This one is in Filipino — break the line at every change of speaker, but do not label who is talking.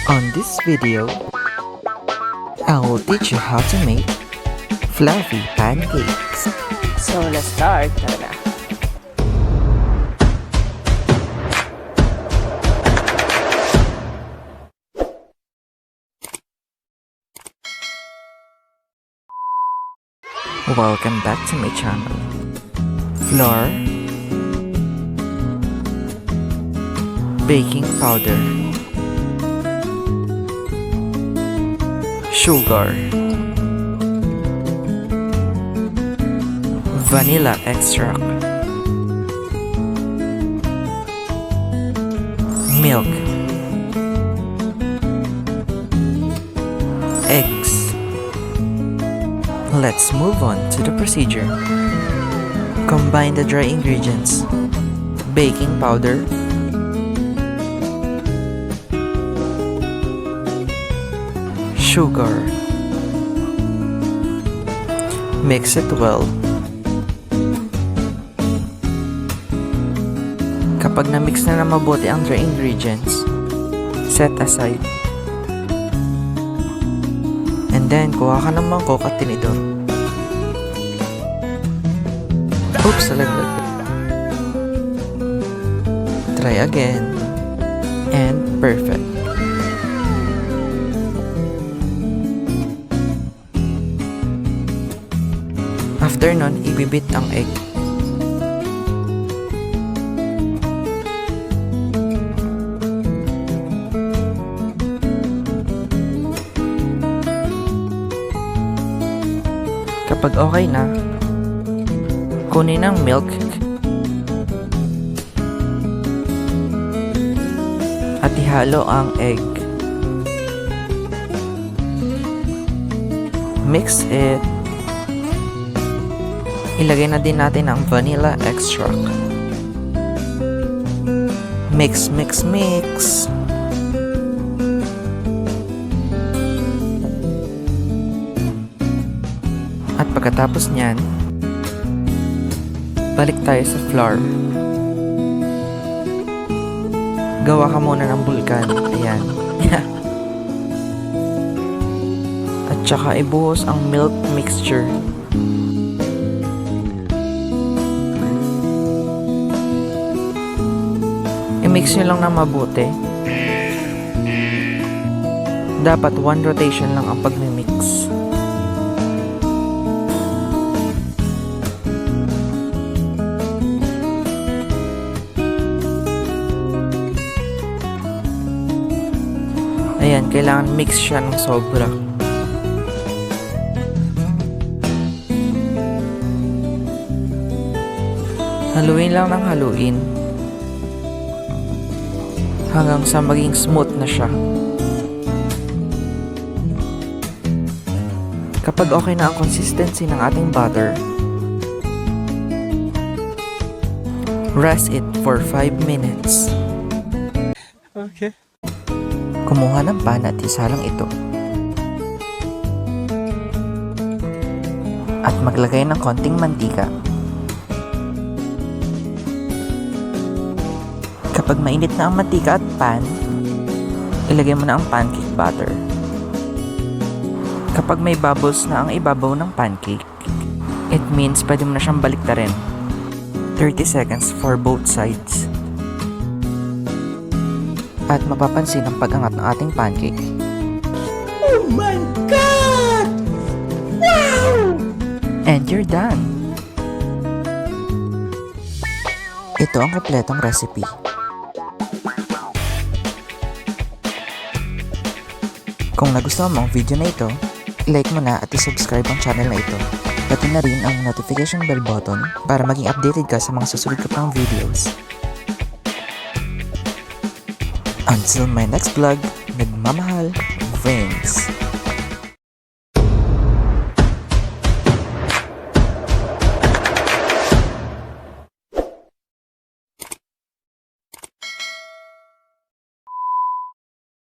On this video, I will teach you how to make fluffy pancakes.
So, let's start. Tara na.
Welcome back to my channel. Flour, baking powder, sugar, vanilla extract, milk, eggs. Let's move on to the procedure. Combine the dry ingredients: baking powder, sugar. Mix it well. Kapag na-mix na mabuti ang dry ingredients, set aside. And then, kuha ka ng mangkok at tinidor. Oops, nalaglag. Try again. And perfect. After nun, ibibit ang egg. Kapag okay na, kunin ang milk at ihalo ang egg. Mix it. Ilagay na din natin ang vanilla extract. Mix, mix, mix. At pagkatapos niyan, balik tayo sa flour. Gawa ka muna ng bulkan. Ayan. At saka ibuhos ang milk mixture. I-mix nyo lang na mabuti. Dapat one rotation lang ang pag-mix. Ayan, kailangan mix siya ng sobra. Haluin lang ng haluin hanggang sa maging smooth na siya. Kapag okay na ang consistency ng ating batter, rest it for 5 minutes.
Okay.
Kumuha ng pan at isalang ito. At maglagay ng konting mantika. Kapag mainit na ang mantika at pan, ilagay mo na ang pancake batter. Kapag may bubbles na ang ibabaw ng pancake, it means pwede mo na siyang baliktarin. 30 seconds for both sides. At mapapansin ang pag-angat ng ating pancake.
Oh my God! Wow!
And you're done! Ito ang kompletong recipe. Kung nagustuhan mo ang video na ito, i-like mo na at i-subscribe ang channel na ito. Pati na rin ang notification bell button para maging updated ka sa mga susunod ko pang videos. Until my next vlog, nagmamahal, friends.